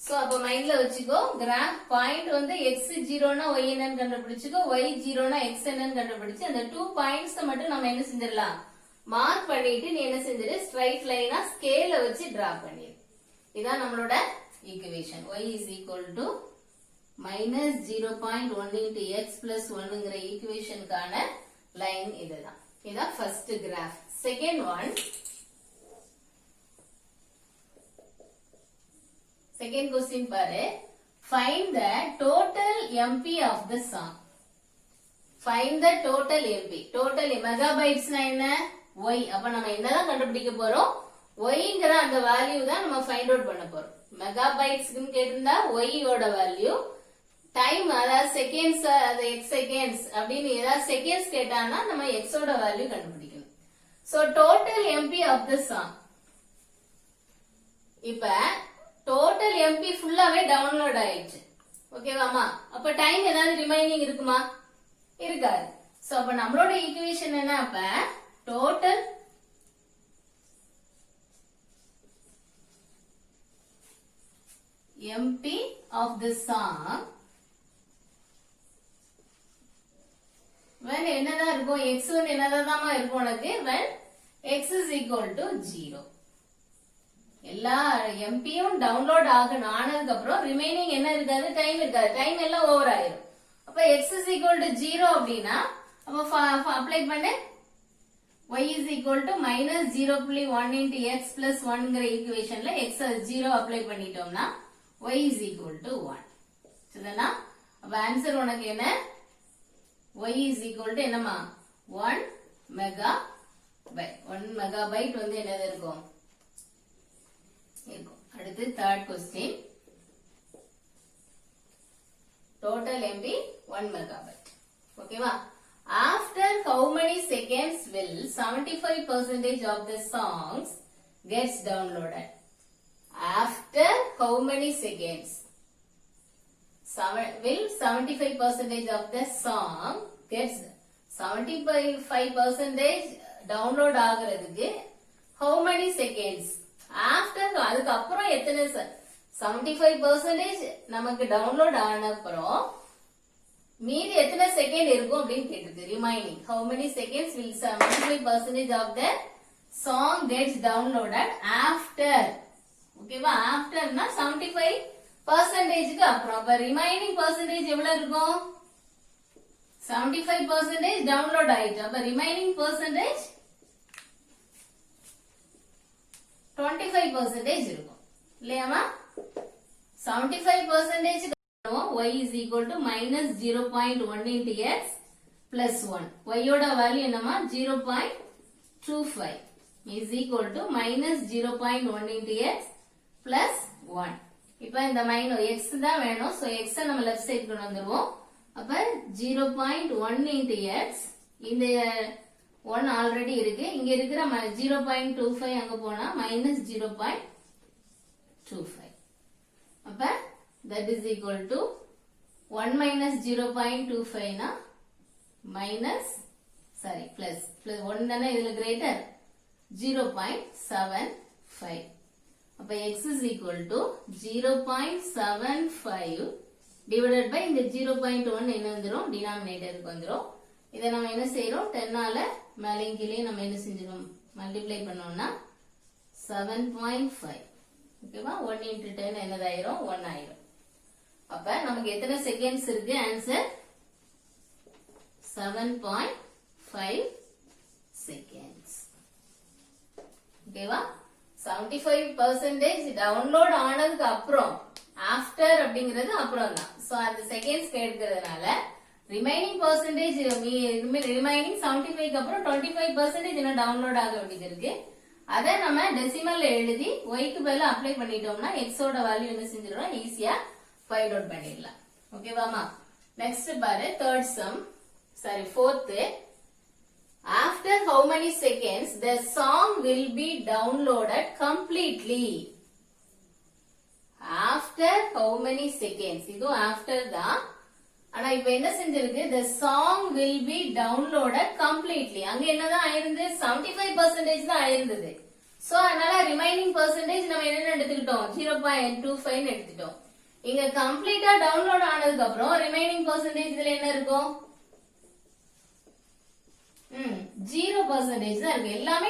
சோ அப்ப மைண்ட்ல வச்சுக்கோ, கிராஃப் பாயிண்ட் வந்து x 0னா y என்னன்னு கண்டுபிடிச்சுக்கோ, y 0னா x என்னன்னு கண்டுபிடிச்சு அந்த 2 பாயிண்ட்ஸ் மட்டும் நம்ம என்ன செஞ்சிடலாம், மார்க் பண்ணிட்டு நீ என்ன செஞ்சிரு, ஸ்ட்ரைட் லைனா ஸ்கேல வச்சு டிரா பண்ணிரு. இதான் நம்மளோட equation. y is equal to -0.1 into x plus 1ங்கற ஈக்குவேஷனுக்கான லைன் இதுதான். இதான் first graph. Second one, second question பாரு. Find the total MP of the song. Find the total MP. Total மெகாபைட்ஸ்னா என்ன, y. அப்ப நம்ம என்னதான் கண்டுபிடிக்க போறோம், yங்கற அந்த வேல்யூ தான் நம்ம ஃபைண்ட் அவுட் பண்ண போறோம். மெகாபைட்ஸ்க்கு கேட்டிருந்தா y ஓட வேல்யூ, டைம் அதாவது செகண்ட்ஸ், அது x செகண்ட்ஸ் அப்படின்னு ஏதாவது செகண்ட்ஸ் கேட்டானா நம்ம x ஓட வேல்யூ கண்டுபிடிக்கணும். So total MP of the song. இப்ப டோட்டல் MP ஃபுல்லாவே டவுன்லோட் ஆயிடுச்சு. ஓகேவாமா? அப்ப டைம் ஏதாவது ரிமைனிங் இருக்குமா, இருக்காது. சோ அப்ப நம்மளோட ஈக்குவேஷன் என்ன, அப்ப total MP of the song when என்னதான் இருக்கும், x1 என்னதாமா இருக்கும் உனக்கு, when x is equal to 0. எல்லா எம்பியும் டவுன்லோட் ஆனதுக்கு அப்புறம் ரிமைனிங் என்ன இருக்காது, டைம் இருக்காது, டைம் எல்லாம் ஓவர் ஆயிரும். அப்ப x is equal to 0 அப்படின்னா அப்ப அப்ளை பண்ணு, y is equal to -0.1 into x plus 1ங்கற ஈக்குவேஷன்ல x 0 apply பண்ணிட்டோம்னா y is equal to 1. சரிதானா? அப்ப ஆன்சர் உனக்கு என்ன, y is equal to என்னமா, 1 மெகாபைட். 1 மெகாபைட் வந்து என்னது இருக்கும். அடுத்து third question. Total MB 1 megabyte. ஓகேவா? After how many seconds will 75% of the songs gets downloaded? After how many seconds will 75% of the song gets 75% download ஆகிறதுக்கு how many seconds, after அதுக்கு அப்புறம் எத்தனை 75% நமக்கு டவுன்லோட் ஆன அப்புறம் மீதி எத்தனை செகண்ட் இருக்கும் அப்படின்னு கேட்டிருக்கு. Remaining how many seconds will 75% of the song gets downloaded after. ஓகேவா? ஆஃப்டர்னா 75%க்கு அப்புறம். அப்ப ரிமைனிங் பர்சன்டேஜ் எவ்வளவு இருக்கும்? 75% டவுன்லோட் ஆயிட்டு. அப்ப ரிமைனிங் பர்சன்டேஜ் 25% இருக்கும். இல்லையாமா? 75% y is equal to minus 0.1 into x plus 1. y ஓட வேல்யூ என்னமா? 0.25 is equal to minus 0.1 into x plus 1. இப்ப இந்த மைனஸ் x தான் வேணும். so x நம்ம லெஃப்ட் சைடு கொண்டு வந்துருவோம். அப்ப 0.1 into x, இந்த 1 ஆல்ரெடி இருக்கு. இங்க இருக்கிற 0.25 அங்க போனா minus 0.25. அப்ப that is equal to 1 minus 0.25 na minus plus 1 தானே இதுல greater 0.75. அப்ப x is equal to 0.75 divided by இந்த 0.1 என்ன வந்துரும்? denominatorக்கு வந்துரும். இதை நம்ம என்ன செய்யறோம்? 10 ஆல மேலையும் கீழையும் நம்ம என்ன செஞ்சிரும்? மல்டிப்ளை பண்ணோம்னா 7.5. ஓகேவா? 1 into 10 என்னதாயிரும்? 1 ஆயிரும். அப்ப நமக்கு எத்தனை செகண்ட்ஸ் இருக்கு? Answer 7.5 seconds. ஓகேவா? 75% டவுன்லோட் ஆனதுக்கு அப்புறம், ஆஃப்டர் அப்படிங்கிறது அப்புறம் தான். சோ அந்த செகண்ட்ஸ் கேட்கறதுனால ரிமைனிங் பர்சன்டேஜ், ரிமைனிங் 75க்கு அப்புறம் 25% இன்னும் டவுன்லோட் ஆக வேண்டியது இருக்கு. அதை நம்ம டெசிமல்ல எழுதி ஒய்க்கு பதிலா அப்ளை பண்ணிட்டோம்னா எக்ஸோட வேல்யூ என்ன செஞ்சிடலாம்? ஈஸியா ஃபைண்ட் அவுட் பண்ணிடலாம். ஓகேவாமா? நெக்ஸ்ட் பாரு, third sum, sorry fourth. After how many seconds the song will be downloaded completely? After how many seconds? இது after தான். ஆனா இப்ப என்ன செஞ்சிருக்கு? The song will be downloaded completely. அங்க என்னதான் ஆயிருந்தது? 75% தான் ஆயிருந்தது. சோ அதனால ரிமைனிங் பர்சன்டேஜ் நம்ம என்ன எடுத்துக்கிட்டோம்? 0.25 எடுத்துட்டோம். இங்க கம்ப்ளீட்டா டவுன்லோட் ஆனதுக்கு அப்புறம் ரிமைனிங் பர்சன்டேஜ் இதுல என்ன இருக்கும்? 0% தான் இருக்கு. எல்லாமே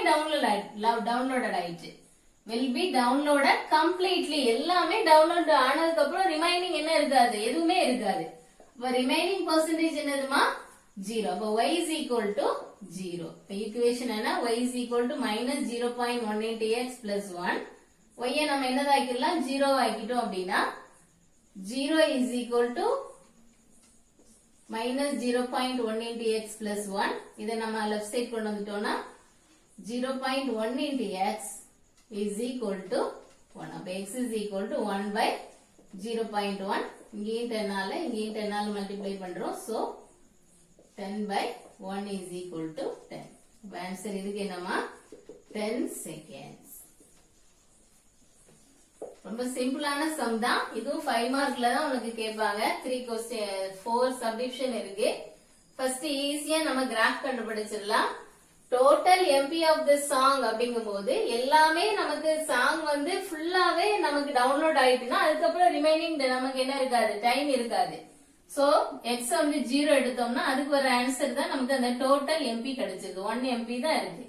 டவுன்லோடட் ஆயிடுச்சு. will be downloaded completely. எல்லாமே டவுன்லோட் ஆனதுக்கு அப்புறம் ரிமைனிங் என்ன இருக்காது? எதுவுமே இருக்காது. அப்ப ரிமைனிங் பர்சன்டேஜ் என்னதுமா? 0. அப்ப y is equal to 0. Equation என்ன? y is equal to minus 0.1 into x plus 1. y நம்ம என்னதாக்கிடலாம்? 0 ஆக்கிட்டோம் அப்படின்னா 0 is equal to minus 0.1 into x plus 1. இதை நம்ம லெஃப்ட் சைட் கொண்டு வந்துட்டோம்னா 0.1 into x is equal to 1. அப்ப x is equal to 1 by 0.1. இங்கேயும் 10 ஆல இங்கேயும் 10 ஆல மல்டிப்ளை பண்றோம். so 10 by 1 is equal to 10. அப்ப ஆன்சர் இதுக்கு என்னமா? 10 seconds. ரொம்ப சிம்பிளான சம் தான். இதுவும் 5 மார்க்ல தான் உங்களுக்கு கேட்பாங்க. 3 क्वेश्चन 4 சப்டிவிஷன் இருக்கு. ஃபர்ஸ்ட் ஈஸியா நம்ம கிராஃப் கண்டுபிடிச்சிடலாம். Total MB of the song அப்படிங்கும்போது எல்லாமே நமக்கு சாங் வந்து ஃபுல்லாவே நமக்கு டவுன்லோட் ஆயிட்டுனா அதுக்கப்புறம் ரிமைனிங் நமக்கு என்ன இருக்காது? டைம் இருக்காது. சோ எக்ஸ் வந்து 0 எடுத்தோம்னா அதுக்கு ஒரு ஆன்சர் தான் நமக்கு அந்த டோட்டல் எம்பி கிடைச்சிருக்கு. 1 எம்பி தான் இருக்கு.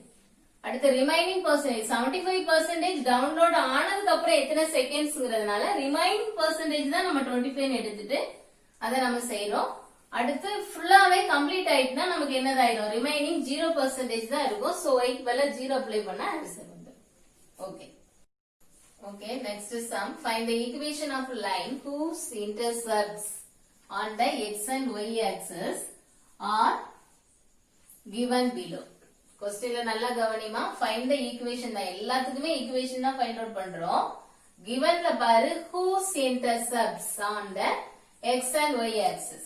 அடுத்து ரிமைனிங் பர்சன்டேஜ் 75% டவுன்லோட் ஆனதுக்கு அப்புறம் எத்தனை செகண்ட்ஸ்ங்கிறதுனால ரிமைனிங் பர்சன்டேஜ் தான் நம்ம 25 எடுத்துட்டு அதை நம்ம செய்யறோம். அடுத்து ஃபுல்லாவே கம்ப்ளீட் ஆயிட்டுனா நமக்கு என்னதாயிரும்? ரிமைனிங் 0% தான் இருக்கும். சோ ஒய்க்கு பதிலா 0 அப்ளை பண்ணா ஆன்சர் வந்துரும். Okay okay next sum. Find the equation of line whose intercepts on the x and y axis are given below. क्वेश्चनல நல்லா கவனிமா. ஃபைண்ட் தி ஈக்குவேஷன் தான். எல்லாத்துக்குமே ஈக்குவேஷன் தான் ஃபைண்ட் அவுட் பண்றோம். givenல பாரு whose intercepts on the x and y axis.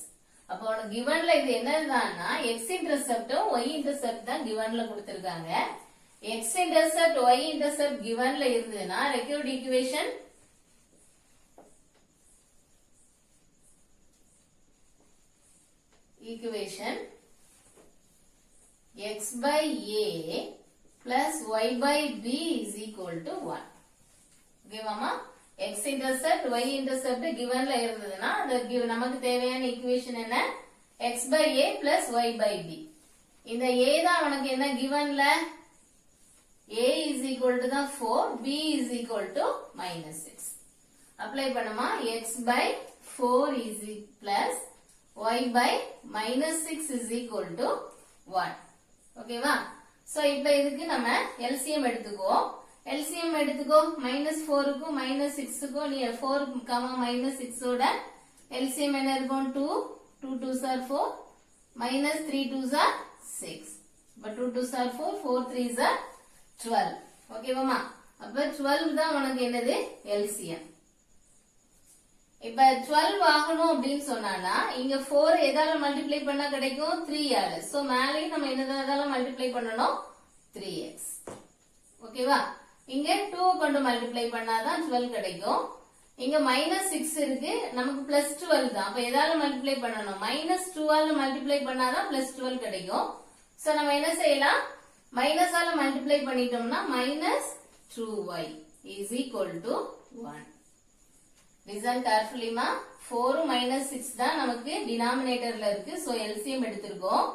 அப்போ உனக்கு givenல இது என்னதுன்னா x இன்டர்செப்டும் y இன்டர்செப்ட் தான் givenல கொடுத்திருக்காங்க. x இன்டர்செப்ட் y இன்டர்செப்ட் givenல இருந்ததுன்னா required equation x by a plus y by b is equal to 1. ஓகேவாமா? x intercept y intercept givenல இருந்ததுன்னா நமக்கு தேவையான ஈக்குவேஷன் என்ன? x by a plus y by b. இந்த a தான் உனக்கு என்ன givenல a is equal to the 4, b is equal to minus 6. Apply பண்ணுமா x by 4 is plus y by minus 6 is equal to 1. ஓகேவா? So இப்ப இதுக்கு நம்ம LCM எடுத்துக்குவோம். LCM எடுத்துக்கோ minus 4 க்கும் minus 6 க்கும் நீ 4, minus 6 ஓட LCM என்ன இருக்கும் 2, 2 2s are 4, minus 3 2s are 6. But 2 2s are 4, 4 3s are 12. ஓகேவாமா? அப்ப 12 தான் உனக்கு என்னது LCM. இப்ப 12 ஆகணும் அப்படின்னு சொன்னானா இங்க 4 எதால மல்டிப்ளை பண்ணா கிடைக்கும் 3 ஆல. சோ மேலேயும் நம்ம என்னதால மல்டிப்ளை பண்ணணும் 3x. ஓகேவா? இங்க 2 கொண்டு மல்டிப்ளை பண்ணாதான் 12 கிடைக்கும். இங்க minus 6 இருக்கு நமக்கு plus 12 தான். அப்ப எதால மல்டிப்ளை பண்ணணும் minus 2 ஆல மல்டிப்ளை பண்ணாதான் plus 12 கிடைக்கும். சோ நம்ம என்ன செய்யலாம் மைனஸ் ஆல மல்டிப்ளை பண்ணிட்டோம்னா minus 2y is equal to 1. Listen carefully ma. 4 minus 6 தான் நமக்கு டினாமினேட்டர்ல இருக்கு. சோ LCM எடுத்திருக்கோம்.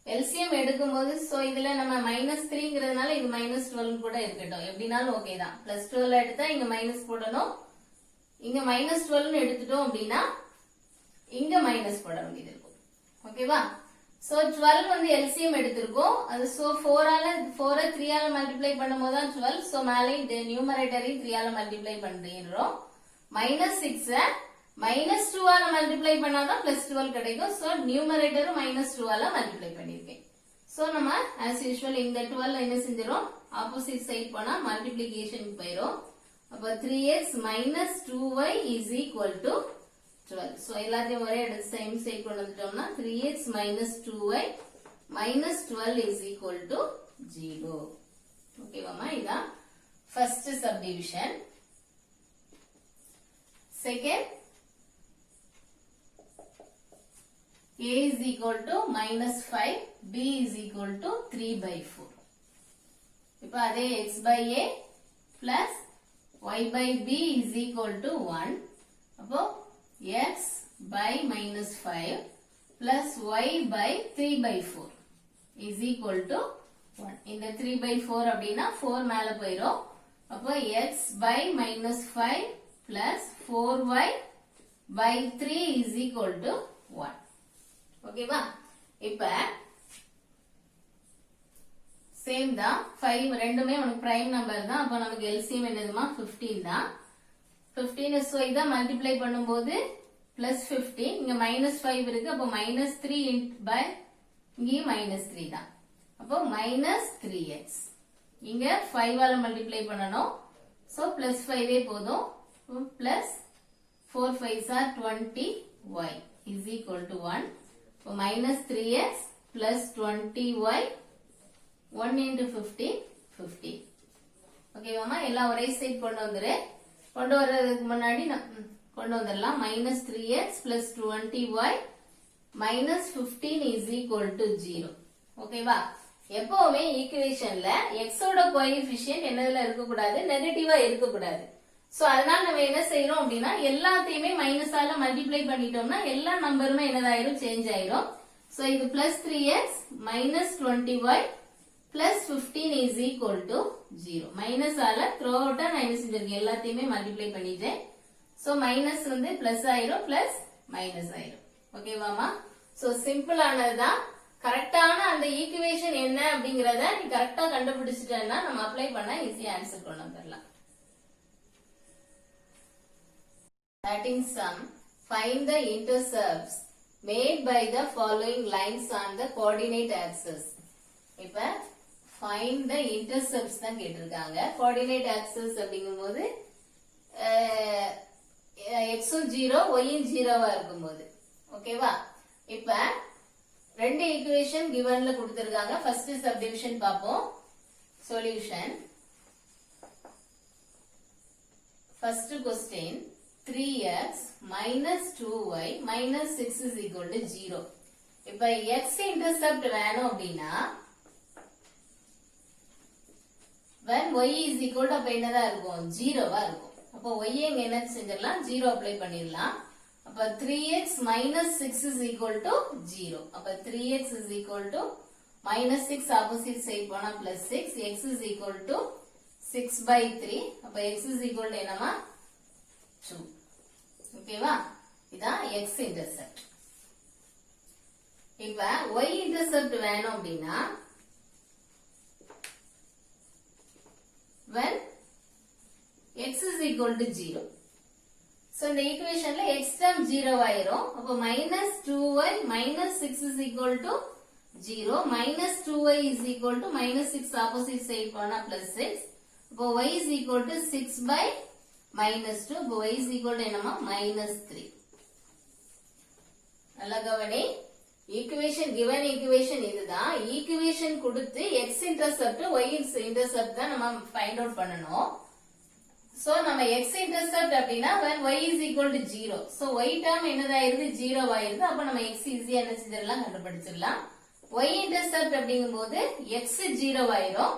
LCM எடுக்கும்போது சோ இதுல நம்ம minus 3ங்கிறதுனால இது minus 12 கூட இருக்கட்டும். எப்படினாலும் ஓகே தான். plus 12 எடுத்தா இங்க minus போடணும். இங்க minus 12 எடுத்துட்டோம் அப்படின்னா இங்க minus போட வேண்டியது இருக்கும். ஓகேவா? சோ 12 வந்து LCM எடுத்திருக்கோம். அது சோ 4 3 ஆல மல்டிப்ளை பண்ணும்போது தான் 12. சோ மேலே நியூமரேட்டரையும் 3 ஆல மல்டிப்ளை பண்றோம். minus 6 minus 2 ஆல மல்டிப்ளை பண்ணாதான் plus 12 கிடைக்கும். சோ நியூமரேட்டரும் minus 2 ஆல மல்டிப்ளை பண்ணிருக்கேன். சோ நம்ம as usual இந்த 12 என்ன செஞ்சிரோம் ஆப்போசிட் சைடு போனா மல்டிப்ளிகேஷன் போயிரும். அப்ப 3x minus 2y is equal to 12. So எல்லாத்தையும் ஒரே இடத்து சேம் சைடு கொண்டு வந்துட்டோம்னா 3x minus 2y minus 12 is equal to 0. ஓகேவாமா? இதான் first subdivision. Second, a is equal to minus 5, b is equal to 3 by 4. இப்ப அதே x by a plus y by b is equal to 1. அப்போ x by minus 5 plus y by 3 by 4 is equal to 1. இந்த 3 by 4 அப்படின்னா 4 மேல போயிரும். அப்போ x by minus 5 plus 4y by 3 is equal to 1. ஓகேவா? இப்ப சேம் தான் 5 ரெண்டுமே உனக்கு பிரைம் நம்பர் தான். அப்ப நமக்கு LCM என்னதுமா 15 தான். 15 சோ இத மல்டிப்ளை பண்ணும்போது plus 15 இங்க minus 5 இருக்கு. அப்ப minus 3 by இங்க minus 3 தான். அப்போ minus 3x இங்க 5 ஆல மல்டிப்ளை பண்ணனும். சோ plus 5 ஏ போதும். plus 4 5s are 20y is equal to 1. So minus 3x plus 20y 1 into 50 50. Okay மாமா எல்லாம் ஒரே சைடு கொண்டு வந்துரு. கொண்டு வரதுக்கு முன்னாடி கொண்டு வந்துடலாம். minus 3x plus 20y minus 15 is equal to 0. ஓகேவா? எப்பவுமே ஈக்குவேஷன்ல x ஓட கோஎஃபிஷியன்ட் என்னதுல இருக்க கூடாது நெகட்டிவா இருக்க கூடாது. சோ அதனால நம்ம என்ன செய்யறோம் அப்படின்னா எல்லாத்தையுமே மைனஸ் ஆல மல்டிப்ளை பண்ணிட்டோம்னா எல்லா நம்பருமே என்னதாயிரும் சேஞ்ச் ஆயிரும். சோ இது plus 3x minus 20y plus 15 is equal to 0. Minus ஆல த்ரோ அவுட்டா நான் என்ன செஞ்சிருக்கேன் எல்லாத்தையுமே மல்டிப்ளை பண்ணிட்டேன். சோ மைனஸ் வந்து பிளஸ் ஆயிரும் பிளஸ் மைனஸ் ஆயிரும். ஓகேவாமா? சோ சிம்பிள் ஆனதுதான். கரெக்டான அந்த ஈக்குவேஷன் என்ன அப்படிங்கறத நீ கரெக்டா கண்டுபிடிச்சிட்டேன்னா நம்ம அப்ளை பண்ணா ஈஸியா ஆன்சர் கொண்டு வந்துடலாம். That in sum, find the intercepts made by the following lines on the coordinate axis. இப்ப find the intercepts தான் கேட்டிருக்காங்க. coordinate axis அப்படிங்கும்போது x 0 y 0 இருக்கும்போது ஓகேவா? இப்ப ரெண்டு ஈக்குவேஷன் givenல கொடுத்திருக்காங்க. ஃபர்ஸ்ட் சப்டிவிஷன் பாப்போம். Solution. First question 3x minus 2y minus 6 is equal to 0. இப்ப x intercept வேணும் அப்படின்னா when y is equal to அப்ப என்னதான் இருக்கும் 0வா இருக்கும். அப்ப y எங்க என்ன செஞ்சிடலாம் 0 அப்ளை பண்ணிடலாம். அப்ப அப்ப 3x minus 6 is equal to 0. அப்ப 3x is equal to minus 6 opposite side போனா plus 6. x is equal to 6 by 3. அப்ப x is equal to என்னமா 2. ஓகேவா? இதான் x intercept. இப்ப y intercept வேணும் அப்படின்னா when x is equal to 0. So இந்த equationல x term 0 ஆயிரும். அப்ப minus 2y minus 6 is equal to 0. Minus 2y is equal to minus 6 opposite side போனா plus 6. அப்ப y is equal to 6 by minus 2. அப்ப y is equal to என்னமா minus 3. நல்லா கவனி. equation given equation இதுதான். equation கொடுத்து x intercept y intercept தான் நம்ம find out பண்ணணும். So நம்ம x intercept அப்படினா when y is equal to 0. So y term என்னதாயிருது 0 ஆயிருது. அப்ப நம்ம x ஈஸியா என்ன செஞ்சிரலாம் கண்டுபிடிச்சிரலாம். y intercept அப்படிங்கும்போது x 0 ஆயிரும்.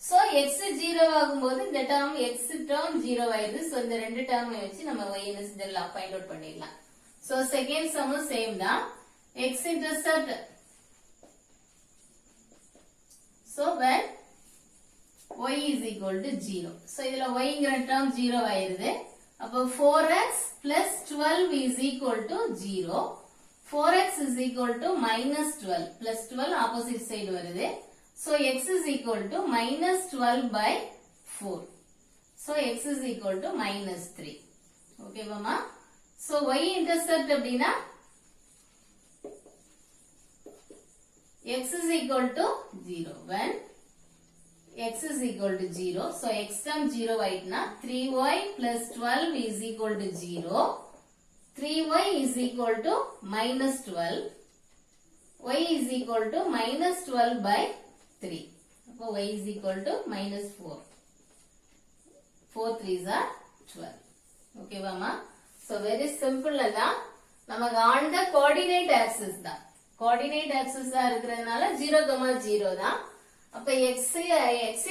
So x 0 ஆகும்போது இந்த term x term 0 ஆயிருது. So இந்த ரெண்டு term வச்சு நம்ம y என்ன செஞ்சிரலாம் find out பண்ணிடலாம். So second sum same தான். x intercept. So when y is equal to 0. So இதுல y ங்கிற term 0 ஆயிருது. அப்ப 4x plus 12 is equal to 0. 4x is equal to minus 12. Plus 12 opposite side வருது. So x is equal to minus 12 by 4. So x is equal to minus 3. Okay மாமா? So y intercept அப்படினா x is equal to 0. When x is equal to 0. So x term 0 ஆயிட்டுனா 3y plus 12 is equal to 0. 3y is equal to minus 12. y is equal to minus 12 by 3. அப்போ y is equal to minus 4. 4 3s are 12. Okay வாமா? So very simple அதான். நமக்கு on the coordinate axis தான். coordinate axis தான் இருக்கிறதுனால 0, 0 தான். அப்ப x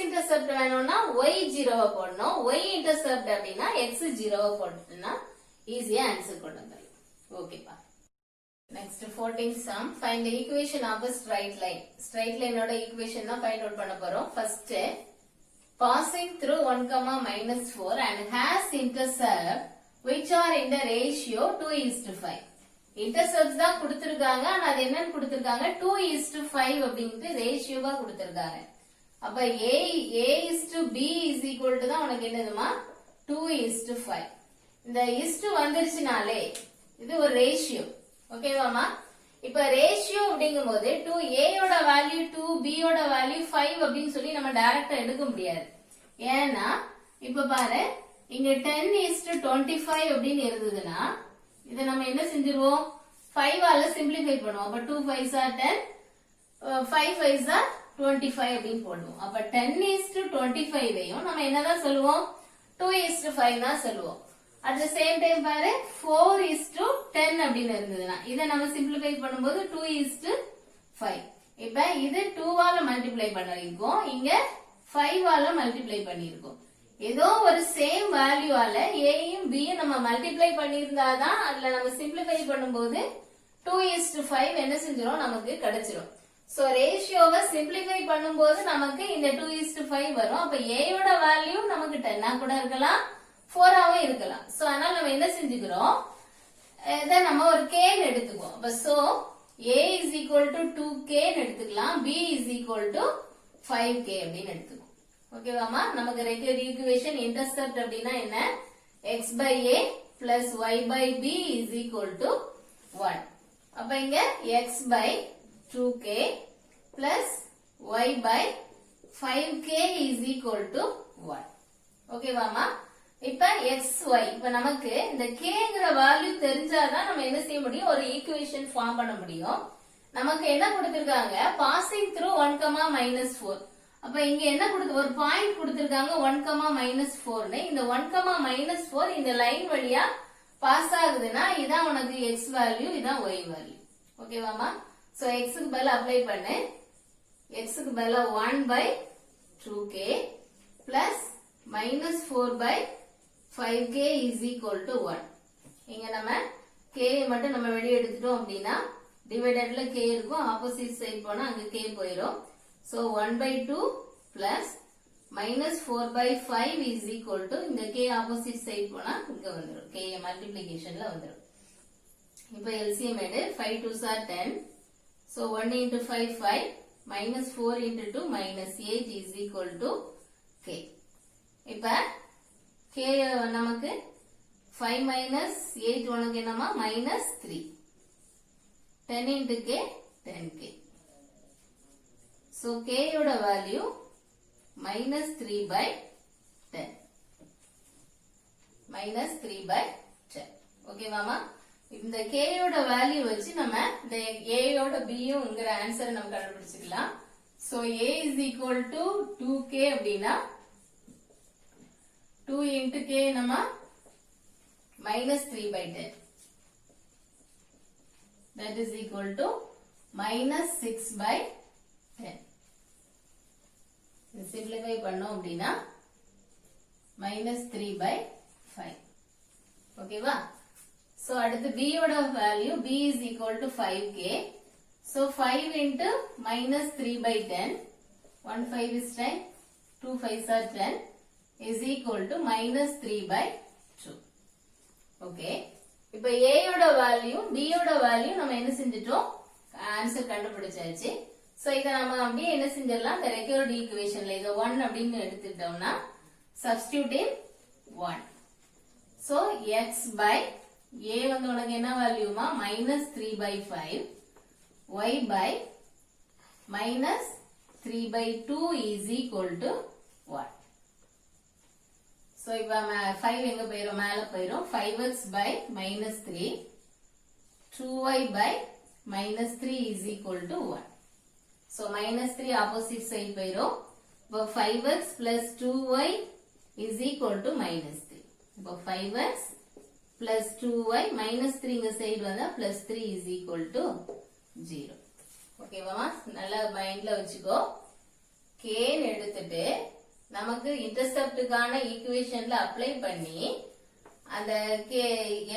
intercept வேணும்னா y 0 போடணும். y intercept அப்படின்னா x 0 போட்டுனா ஈஸியா ஆன்சர் கொண்டு வந்துடலாம். ஓகேப்பா. Next 14th sum. Find the equation of a straight line. Straight line ஓட equation தான் find out பண்ண போறோம். First passing through 1, minus 4 and has intercept which are in the ratio 2:5. Intercepts தான் கொடுத்திருக்காங்க. ஆனா அது என்னன்னு கொடுத்திருக்காங்க 2:5 அப்படிங்கிறது ரேஷியோவா கொடுத்திருக்காங்க. அப்ப a:b is equal to தான் உனக்கு என்னதுமா 2:5. இந்த இஸ்டு வந்துருச்சுனாலே இது ஒரு ரேஷியோ. ஓகேவாமா? இப்ப ரேஷியோ அப்படிங்கும்போது 2a யோட வேல்யூ 2b யோட வேல்யூ 5 அப்படின்னு சொல்லி நம்ம டைரக்டா எடுக்க முடியாது. ஏன்னா இப்ப பாரு இங்க 10:25 அப்படின்னு இருந்ததுன்னா இத நம்ம என்ன செஞ்சிருவோம் 5 ஆல சிம்பிளிஃபை பண்ணுவோம். அப்ப 2 5s are 10, 5 5s are 25 அப்படின்னு போடுவோம். அப்ப 10:25 ஐயும் நம்ம என்னதான் சொல்லுவோம் 2:5 தான் சொல்லுவோம். at the same time பாரு 4:10 அப்படின்னு இருந்ததுன்னா இத நம்ம சிம்பிளிஃபை பண்ணும்போது 2:5. இப்ப இது 2 ஆல மல்டிப்ளை பண்ணிருக்கோம், இங்க 5 ஆல மல்டிப்ளை பண்ணிருக்கோம். ஏதோ ஒரு சேம் வேல்யூவால ஏயும் பியும் நம்ம மல்டிப்ளை பண்ணியிருந்தாதான் அதுல நம்ம சிம்பிளிஃபை பண்ணும்போது 2:5 என்ன செஞ்சிரும் நமக்கு கிடைச்சிரும். சோ ரேஷியோவை சிம்பிளிஃபை பண்ணும்போது நமக்கு இந்த 2:5 வரும். அப்ப ஏயோட வேல்யூ நமக்கு 10 கூட இருக்கலாம், 4 ஆவும் இருக்கலாம். சோ அதனால நம்ம என்ன செஞ்சுக்கிறோம் இத நம்ம ஒரு k ன்னு எடுத்துக்குவோம். அப்ப so a is equal to 2k ன்னு எடுத்துக்கலாம், b is equal to 5k அப்படின்னு எடுத்துக்குவோம். ஓகேவாமா? நமக்கு ரெக்வயர்ட் ஈக்குவேஷன் இன்டர்செப்ட் அப்படினா என்ன x by a plus y by b is equal to 1. அப்ப இங்க x by 2k plus y by 5k is equal to 1. ஓகேவாமா? இப்ப xy இப்ப நமக்கு இந்த kங்கிற வேல்யூ தெரிஞ்சாதான் நம்ம என்ன செய்ய முடியும் ஒரு ஈக்குவேஷன் ஃபார்ம் பண்ண முடியும். நமக்கு என்ன கொடுத்திருக்காங்க பாசிங் த்ரூ 1, minus 4. அப்ப இங்க என்ன ஒரு பாயிண்ட் கொடுத்திருக்காங்க 1, minus 4 னு. இந்த 1, minus 4 இந்த லைன் வழியா பாஸ் ஆகுதுன்னா இதான் உனக்கு x வேல்யூ, இதான் y வேல்யூ. ஓகேவாமா? சோ x க்கு பதிலா அப்ளை பண்ணு. x க்கு பதிலா 1 by 2k plus minus 4 by 5k is equal to 1. இங்க நம்ம k மட்டும் நம்ம வெளியே எடுத்துட்டோம் அப்படின்னா டிவைடட்ல k இருக்கும், ஆப்போசிட் சைடு போனா அங்க k போயிடும். So 1/2 plus minus 4/5 is equal to இந்த k ஆப்போசிட் சைடு போனா இங்க வந்துரும், k மல்டிப்ளிகேஷன்ல வந்துரும். இப்போ LCM எடு 5 2s are 10. So 1 into 5 5 minus 4 into 2 minus 8 is equal to k. இப்போ k நமக்கு 5 minus 8 உனக்கு என்னமா minus 3. 10 into k 10k. So k யோட வேல்யூ minus 3/10. minus 3/10. ஓகே மாமா, இந்த k யோட வேல்யூ வச்சு நம்ம இந்த a யோட b யோங்கிற ஆன்சரை நம்ம கண்டுபிடிச்சுக்கலாம். So a is equal to 2k அப்படின்னா 2 into k நம்ம minus 3/10. that is equal to minus 6/10. simplify பண்ணோம் அப்படின்னா minus 3/5. ஓகேவா? So அடுத்து b யோட value b is equal to 5k. So 5 into minus 3/10. 1 5 is 10. 2 5s are 10 is equal to minus 3/2. Okay. இப்போ a யோட value b யோட value நம்ம என்ன செஞ்சிட்டோம், ஆன்சர் கண்டுபிடிச்சாச்சு. சோ இத நாம அப்படியே என்ன செஞ்சிரலாம், இந்த ரெக்யூர்ட் ஈக்குவேஷன்ல இத 1 அப்படினு எடுத்துட்டோம்னா substitute in 1. So x by a வந்து உனக்கு என்ன வேல்யூமா minus 3/5, y by minus 3/2 is equal to what? So இப்ப 5 எங்க போயிரும், மேல போயிரும். 5x by minus 3, 2y by minus 3 is equal to 1. So minus 3 opposite side போயிரும். இப்போ 5x plus 2y is equal to minus 3. இப்போ 5x plus 2y minus 3 இங்க side வந்தா plus 3 is equal to 0. ஓகேவா? நல்லா மைண்ட்ல வச்சுக்கோ. k ன்னு எடுத்துட்டு நமக்கு இன்டர்செப்டுக்கான ஈக்குவேஷன்ல அப்ளை பண்ணி அந்த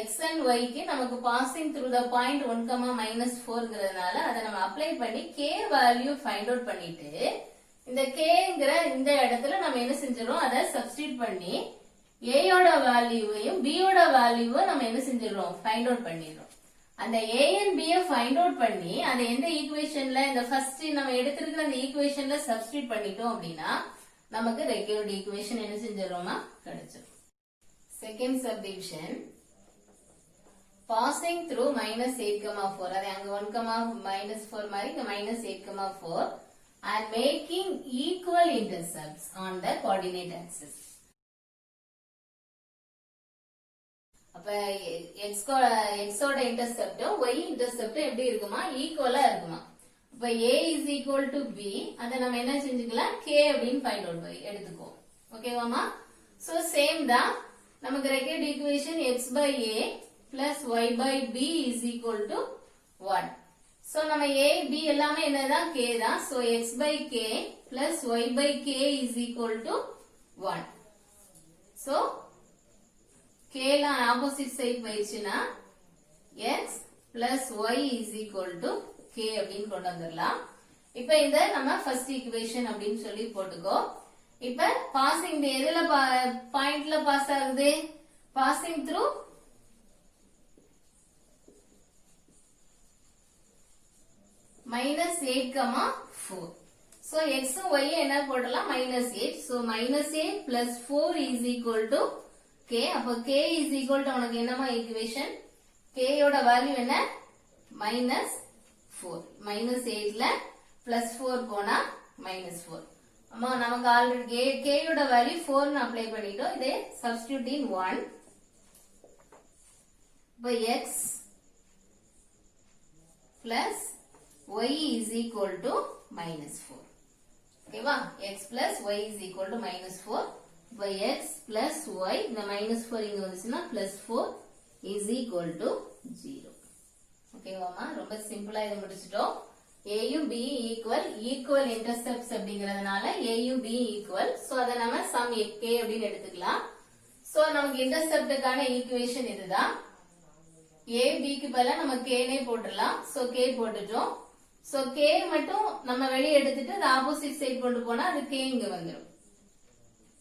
x and y க்கு நமக்கு பாசிங் த்ரூ த பாயிண்ட் 1, -4ங்கிறதுனால அதை நம்ம அப்ளை பண்ணி k வேல்யூ ஃபைண்ட் அவுட் பண்ணிட்டு இந்த kங்கிற இந்த இடத்துல நம்ம என்ன செஞ்சிரோம், அதை சப்ஸ்டிட்யூட் பண்ணி a யோட வேல்யூவையும் b யோட வேல்யூவை நம்ம என்ன செஞ்சிரோம், ஃபைண்ட் அவுட் பண்ணிடுறோம். அந்த a and b find out பண்ணி அதை எந்த ஈக்குவேஷன்ல, இந்த ஃபர்ஸ்ட் நம்ம எடுத்திருக்கிற அந்த ஈக்குவேஷன்ல சப்ஸ்டிட்யூட் பண்ணிட்டோம் அப்படின்னா நமக்கு ரெக்யூர்ட் ஈக்குவேஷன் என்ன செஞ்சிரோமா கிடைச்சிரும். செகண்ட் சப்டிவிஷன், பாசிங் த்ரூ -8,4, அது அங்க 1, -4 மாதிரி இங்க -8,4 and making equal intercepts on the coordinate axis. அப்ப x ஓட இன்டர்செப்டும் y இன்டர்செப்டும் எப்படி இருக்குமா, ஈக்குவலா இருக்குமா. இப்ப a is equal to b, அதை நம்ம என்ன செஞ்சுக்கலாம், k அப்படின்னு ஃபைண்ட் அவுட் எடுத்துக்கோ. ஓகேவாமா? சோ சேம் தான், நமக்கு required equation x by a plus y by b is equal to 1. So நம்ம a b எல்லாமே என்னதான், k தான். So x by k plus y by k is equal to 1. So k ல opposite side போயிடுச்சுன்னா x plus y is equal to k அப்படின்னு கொண்டு வந்துடலாம். இப்ப இந்த நம்ம ஃபர்ஸ்ட் ஈக்குவேஷன் அப்படின்னு சொல்லி போட்டுக்கோ. இப்ப பாசிங் இந்த எதுல பாயிண்ட்ல பாஸ் ஆகுது, passing through -8,4. So x y என்ன போடலாம், -8. So -8 plus 4 is equal to k. அப்ப k is equal to உனக்கு என்னமா ஈக்குவேஷன், k யோட வேல்யூ என்ன -4. -8ல +4 போனா -4. அம்மா நமக்கு ஆல்ரெடி k யோட வேல்யூ 4 னு அப்ளை பண்ணிட்டோம். இதே சப்ஸ்டிட்யூட் இன் 1. இப்போ x plus y is equal to -4. ஓகேவா? x plus y is equal to -4. இப்போ x plus y, இந்த -4 இங்க வந்துச்சுன்னா +4 is equal to 0. ஓகேவாமா? ரொம்ப சிம்பிளா இதை முடிச்சிட்டோம். a யும் b ஈக்குவல் இன்டர்செப்ட்ஸ் அப்படிங்கறதுனால a யும் b ஈக்குவல். சோ அதை நம்ம சம் k அப்படின்னு எடுத்துக்கலாம். சோ நமக்கு இன்டர்செப்டுக்கான ஈக்குவேஷன் இதுதான். a b க்கு பதிலா நம்ம k னே போட்டுடலாம். சோ k போட்டுட்டோம். சோ k மட்டும் நம்ம வெளியே எடுத்துட்டு அது ஆப்போசிட் சைடு கொண்டு போனா அது k இங்க வந்துரும்.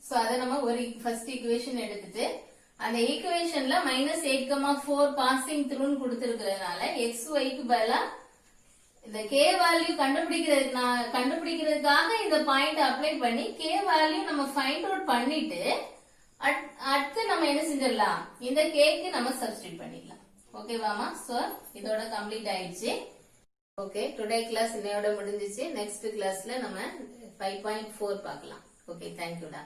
சோ அத நம்ம ஒரு ஃபர்ஸ்ட் ஈக்குவேஷன் எடுத்துட்டு அந்த ஈக்குவேஷன்ல -8,4 பாசிங் த்ரூன்னு கொடுத்திருக்கிறதுனால xy க்கு பதிலா இந்த k வேல்யூ கண்டுபிடிக்கிறதுக்காக இந்த பாயிண்ட் அப்ளை பண்ணி k வேல்யூ நம்ம ஃபைண்ட் அவுட் பண்ணிட்டு அடுத்து நம்ம என்ன செஞ்சிடலாம், இந்த k க்கு நம்ம சப்ஸ்டிட்யூட் பண்ணிக்கலாம். ஓகேவாமா? சோ இதோட கம்ப்ளீட் ஆயிடுச்சு. ஓகே, டுடே கிளாஸ் இன்னையோட முடிஞ்சிச்சு. நெக்ஸ்ட் கிளாஸ்ல நம்ம 5.4 பார்க்கலாம். ஓகே, தேங்க்யூடா.